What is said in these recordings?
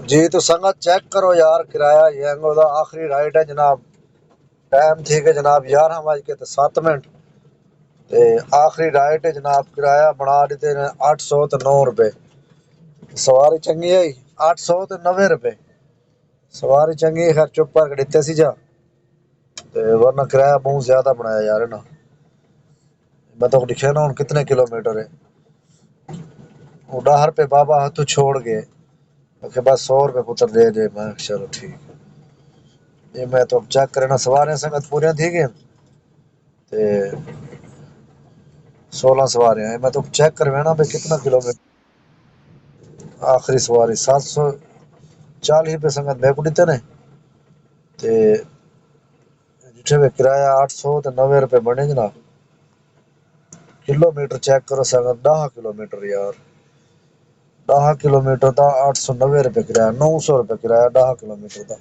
جی تو سنگت چیک کرو یار کرایہ ینگو دا آخری رائٹ ہے جناب. ٹائم تھی کہ جناب 11:07 تے آخری رائٹ ہے جناب. کرایہ بنا دیتے نے 809 روپے. سواری چنگی ہے 890 روپے. سواری چنگی ہے خیر چپ کر کے دیتے سی جا تے ورنہ کرایہ بہت زیادہ بنایا یار نا. میں تو لکھے نا ہوں کتنے کلو میٹر ہے. وہ 10 روپے بابا ہاتھوں چھوڑ گئے کہ بس 100 روپے پتر دے دے. میں چلو ٹھیک. یہ میں تو چیک کرنا سواریاں سنگت پوریاں تھی گئے تے 16 سواریاں ہیں. میں تو چیک کروانا بھائی کتنا کلو میٹر. آخری سواری 740 روپے سنگت میں کو دیتے نے تے جٹھے میں کرایہ 890 روپے بنے جناب. کلو میٹر چیک کرو سنگت 10 کلو میٹر یار. 10 کلو میٹر دا 890 روپے کرایہ. 900 روپے کرایہ 10 کلو میٹر دا.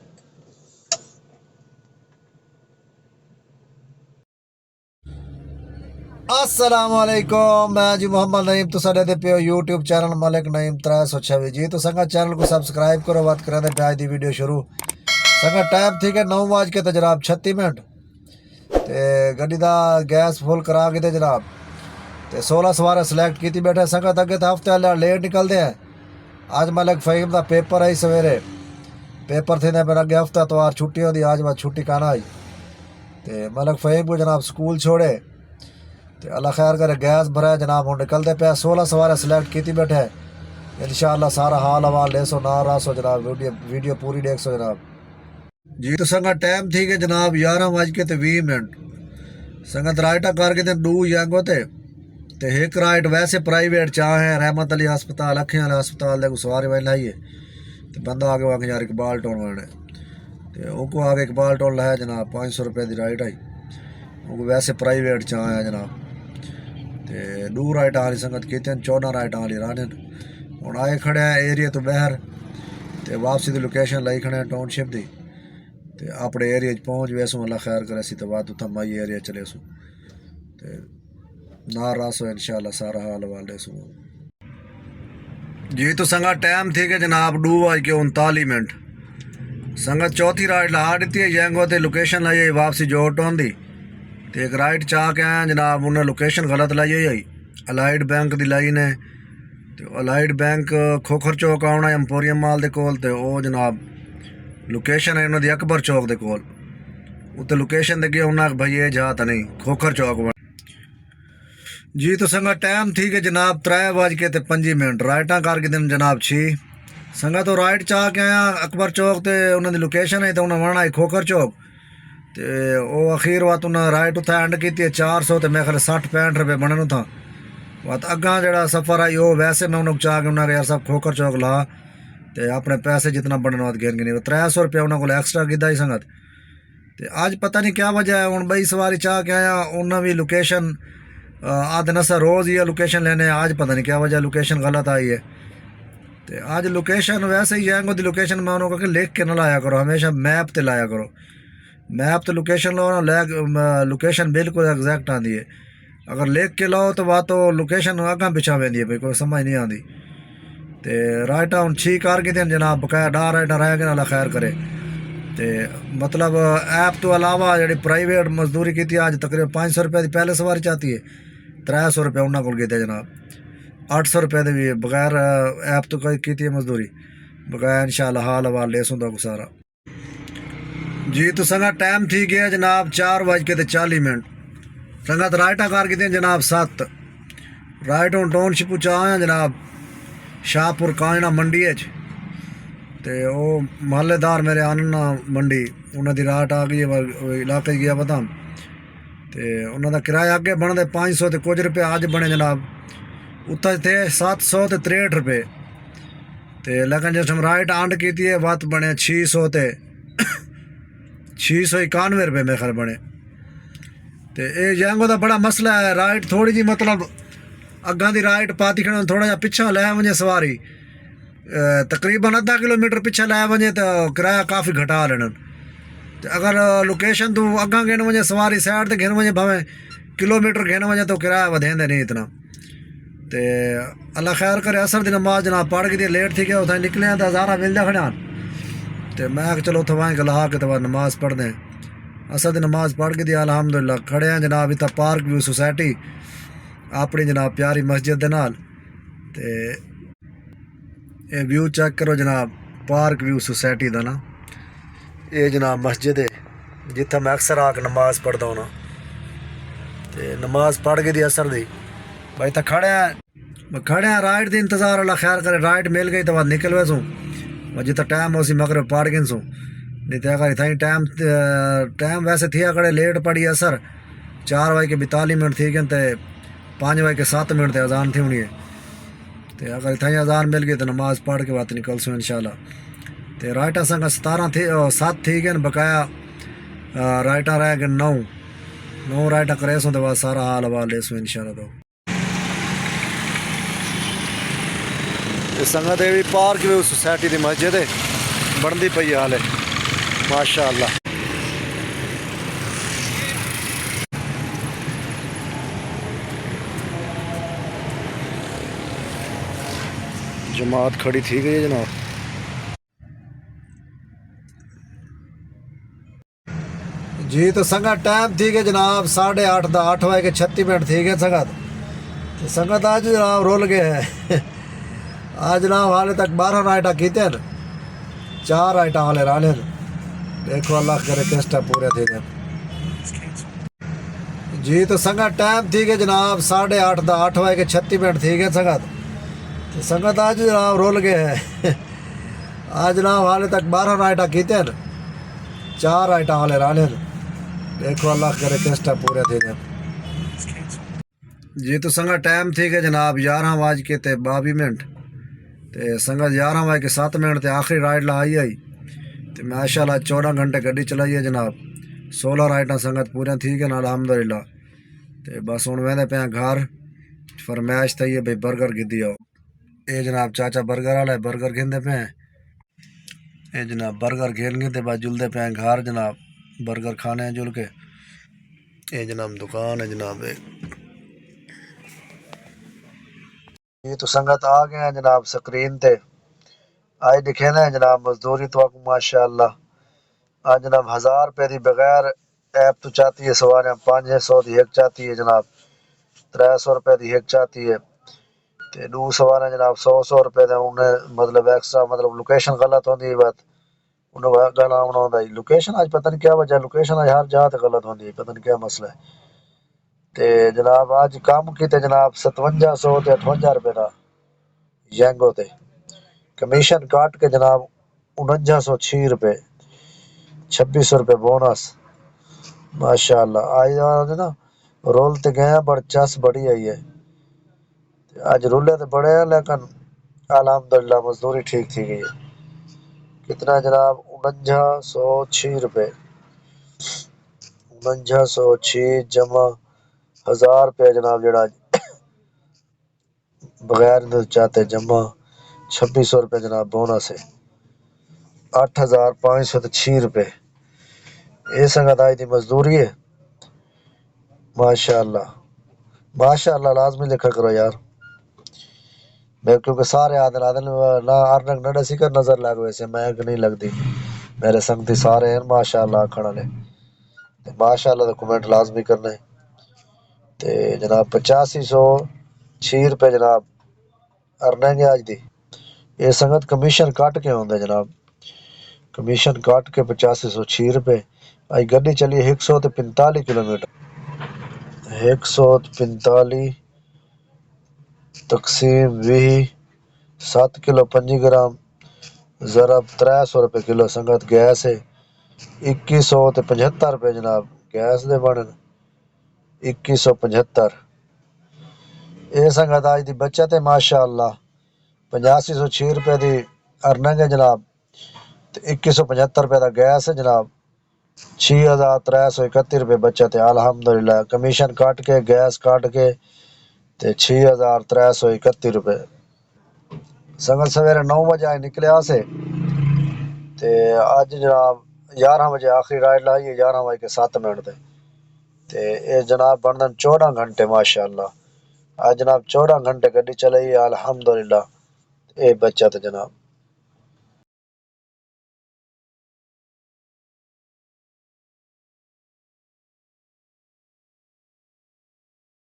السلام علیکم. میں جی محمد نعیم تو ساڈے دے پیو یوٹیوب چینل ملک نعیم 326. جی تو سنگت چینل کو سبسکرائب کرو. بات کریں دے پیاج دی ویڈیو شروع. سنگت ٹائم تھی کہ 9 بج کے جناب 36 تے گڈی دا گیس فل کرا کے تے جناب تے 16 سوارے سلیکٹ کیتی بیٹھے. سنگت اگے تے ہفتے والے لیٹ نکلدے ہیں. آج ملک فہیم دا پیپر آئی سویرے. پیپر تھے پھر اگے ہفتہ اتوار چھٹی ہوتی. آج بات چھٹی کانا آئی تے ملک فہیم کو جناب سکول چھوڑے تے اللہ خیر کرے. گیس بھرا جناب ہوں نکلتے پیا. 16 سوارے سلیکٹ کیتی بیٹھے. انشاءاللہ سارا حال حوال لے سو نہ راسو جناب. ویڈیو پوری دیکھ سو جناب. جی تو سنگت ٹائم تھی کہ جناب 11:20. سنگت رائٹا کر کے تے 2 ینگو تے ایک رائٹ ویسے پرائیویٹ چاہ ہے رحمت علی ہسپتال اکھیں والے ہسپتال دے کو سواری وائن لائیے تے بندہ آگے واقع یار اقبال ٹون وانے تے او کو آگے اقبال ٹون لایا جناب. 500 روپے دی رائٹ آئی. وہ کو ویسے پرائیویٹ چاہ ہے جناب تے 2 رائٹ آلی سنگت کیتے ہیں. 14 رائٹ آلی رانن ہوں آئے کھڑے ہیں ایریا تو باہر تے واپسی دی لوکیشن لائی کھڑے ہیں ٹاؤن شپ دی تے اپنے ایریا پہنچ ویسوں اللہ خیر کرے سی تو بعد اتھا مائی ایریا چلے سو تے نہ راسو انشاءاللہ سارا حال والے سو. جی تو سنگت ٹائم تھی کہ جناب 2:39. سنگت چوتھی رائٹ لا دیتی ہے ینگو تے لوکیشن لائی آئی واپسی جو ٹون دی تے ایک رائٹ چاہ کے آئے جناب. انہیں لوکیشن غلط لائی آئی الائڈ بینک دی لائی نے تے الائڈ بینک کھوکھر چوک آنا امپوریم مال دے کول تے او جناب لوکیشن ہے انہوں دی اکبر چوک دے کول. اتنے لوکیشن دے گیا انہیں بھائی یہ جا تا نہیں کھوکھر چوک. جی تو سنگت ٹائم تھی کہ جناب 3:05. رائٹاں کر کے دن جناب 6. سنگت تو رائٹ چاہ کے آیا اکبر چوک تے انہوں دی لوکیشن ہے تو انہیں ورنا ہے کھوکھر چوک تے او اخیر وقت انہیں رائٹ اتھا اینڈ کیتی ہے 400 تے میں خیال 60-65 روپے بنن اتھا. وقت اگاں جڑا سفر آئی وہ ویسے میں انہوں چاہ کے انہیں یار سب کھوکھر چوک لا تے اپنے پیسے جتنا بنن وقت گھن گنی 300 روپے انہوں کو ایکسٹرا کیتا ہی سنگت تے آج پتہ نہیں کیا وجہ ہے. ہوں بئی سواری چاہ کے آیا انہیں بھی لوکیشن آدھ نسا روز یہ لوکیشن لینے. آج پتہ نہیں کیا وجہ لوکیشن غلط آئی ہے تے آج لوکیشن ویسے ہی جائیں گے. لوکیشن میں انہوں کو لکھ کے نہ لایا کرو ہمیشہ میپ تے لایا کرو. میپ تے لوکیشن لاؤ نا لوکیشن بالکل ایگزیکٹ آتی ہے. اگر لکھ کے لاؤ تو بات تو لوکیشن اگاں پچھا ویندی ہے بھائی کوئی سمجھ نہیں آتی. تے رائٹاں ہوں 6 کر کے دیں جناب بقایا 10 رائٹاں رہ کے اللہ خیر کرے تے مطلب ایپ تو علاوہ جڑی پرائیویٹ مزدوری کی آج تقریباً 500 روپے دی پہلے سواری چاہتی ہے. 300 روپے انہوں کو کیتے جناب. 800 روپے دے بھی بغیر ایپ تو کیتی ہے مزدوری بغیر انشاءاللہ حال حوال لے سوں کو سارا. جی تو سنگت ٹائم تھی گیا جناب 4:40. سنگت رائٹاں کار کی جناب 7. رائٹ ہوں ٹاؤن شپ چاہ آیا جناب شاہپور کانجنا منڈی تے او محلے دار میرے آننا منڈی انہوں دی رائٹ آ گئی علاقے گیا پتا تے انہوں دا کرایہ اگے بن دے 500 تے کچھ روپے آج بنے جناب. اتھا تھے 763 روپے تے لیکن جس ہم رائٹ آنڈ کیتی ہے وقت بنے 600 تے 691 روپے میں خیال بنے تے اے جانگو دا بڑا مسئلہ ہے. رائٹ تھوڑی جی مطلب اگاں دی رائٹ پاتی کھڑے تھوڑا جا پچھا لے ونجے سواری تقریباً 0.5 کلومیٹر پچھا لے ونجے تو کرایہ کافی گھٹا لینن. اگر لوکیشن تو اگاں گھن ونجے سواری سائڈ تے گھن ونجے بھاویں کلومیٹر گھن ونجے تو کرایہ ودھین دے نہیں اتنا تے اللہ خیر کرے اثر دی نماز جناب پڑھ کے لیٹ تھی گیا اتنا نکلے ہیں تو ہزارہ مل جا کھڑا تے میں کہ چلو اتوں وہیں گلا کے تو نماز پڑھ دیں اثر دی نماز پڑھ کے الحمدللہ کھڑے ہیں جناب اتنا پارک ویو سوسائٹی اپنی جناب پیاری مسجد دے نال تے اے ویو چیک کرو جناب پارک ویو سوسائٹی دا نا یہ جناب مسجد ہے جتھا میں اکثر آ کے نماز پڑھتا ہوں تے نماز پڑھ کے اثر دی بھائی تا کھڑے ہیں رائٹ دی انتظار اللہ خیر کرے رائٹ مل گئی تو بعد نکل وے سوں جتھا ٹائم ہو سی مغرب پڑھ گئے سوں نہیں تو اگر اتھائی ٹائم ویسے تھیا کڑے لیٹ پڑی اثر 4:42 تھی گئے تے 5:07 تے اذان تھی ہونی ہے تے اگر اتھائی اذان مل گئی تو نماز پڑھ کے بات نکل سوں انشاءاللہ تے رائٹاں سنگا 7 تھی گئے بقایا رائٹاں رہ گئے 9 رائٹاں کرے سوں تو بعد سارا حال حوال لے سوں انشاءاللہ تو سنگت بھی پارک ویو سوسائٹی دی مسجد ہے بنتی پئی حال ہے ماشاء اللہ جماعت کھڑی تھی گئی ہے جناب جی تو سنگت ٹائم تھی گئے جناب 8:30 دا 8:36 تھی گئے سنگت آج جناب رول گئے ہے آج جناب حالے تک 12 رائٹاں کیتے ہیں 4 رائٹاں حالے رالے دیکھو اللہ کرے کسٹا پورے تھے گئے جی تو سنگت ٹائم تھی گئے جناب 8:30 دا 8:36 تھی گئے سنگت آج جناب رول گئے ہے آج جناب حالے تک 12 رائٹاں کیتے ہیں 4 رائٹاں حالے رالے دیکھو اللہ کرے کسٹا پورے تھے گئے جی تو سنگت ٹائم تھی گئے جناب 11:22 تے سنگت 11:07 تے آخری رائڈ لائی آئی تے ماشاءاللہ 14 گھنٹے گڈی چلائی ہے جناب 16 رائٹاں سنگت پورے تھی گئے الحمدللہ تے بس ہوں وہدے پہ گھر فرمائش تھی ہے بھائی برگر گدی آؤ اے جناب چاچا برگر والا برگر گھندے پہ اے جناب برگر گھن گے تے بعد جلدے پہ گھر جناب برگر کھانے ہیں جل کے اے جناب دکان ہے جناب یہ تو سنگت آ گئے ہیں جناب سکرین تے آج دکھے نا جناب مزدوری تو ماشاءاللہ آج جناب 1000 روپے دی بغیر ایپ تو چاہتی ہے سواریاں 500 دی ایک چاہتی ہے جناب 300 روپے دی ایک چاہتی ہے تے 2 سواریاں جناب 100 روپے دے انہیں مطلب ایکسٹرا مطلب لوکیشن غلط ہوندی ہے بات انہوں گانا آنا ہوتا ہے لوکیشن آج پتہ نہیں کیا وجہ لوکیشن آج ہر جگہ تے غلط ہوندی ہے پتہ نہیں کیا مسئلہ ہے تے جناب آج کام کیتے جناب 5700 تے 58 روپے دا ینگو تے کمیشن کاٹ کے جناب 4906 روپے 2600 روپے بونس ماشاءاللہ آج نا رول تے گئے بڑ چس بڑی آئی ہے آج رولے تے بڑے ہیں لیکن الحمدللہ مزدوری ٹھیک تھی گئی ہے کتنا جناب 4906 روپے 4906 جمع 1000 روپے جناب جڑا بغیر چاہتے جمع 2600 روپے جناب بونس ہے 8506 روپے یہ سنگت آئی تھی مزدوری ہے ماشاءاللہ لازمی لکھا کرو یار میں کیونکہ سارے آدھن نہ ارنگ نہ سی کر نظر لگ ویسے میں نہیں لگتی میرے سنگتی سارے ہیں ماشاءاللہ آکھنا لے ماشاءاللہ تو کمنٹ لازمی کرنا ہے تے جناب 8506 روپے جناب ارننگ ہے آج دی یہ سنگت کمیشن کٹ کے ہوندے جناب کمیشن کٹ کے 8506 روپے آج گڈی چلی 145 کلومیٹر 145 تقسیم 20 7 کلو 5 گرام ضرب 300 روپے کلو سنگت گیس ہے 2175 روپے جناب گیس دے بنن 2175 یہ سنگت آج دی بچت ہے ماشاءاللہ 8506 روپے دی ارننگ ہے جناب 2175 روپے دا گیس ہے جناب 6331 روپے بچت ہے الحمدللہ کمیشن کٹ کے گیس کٹ کے تے 6331 روپے سنگت سویرے 9 بجے آئے نکلے آسے تے آج جناب 11 بجے آخری رائڈ لائی ہے 11:07 تے اے جناب بندن 14 گھنٹے ماشاءاللہ آج جناب 14 گھنٹے گڈی چلائی الحمدللہ، اے بچت جناب۔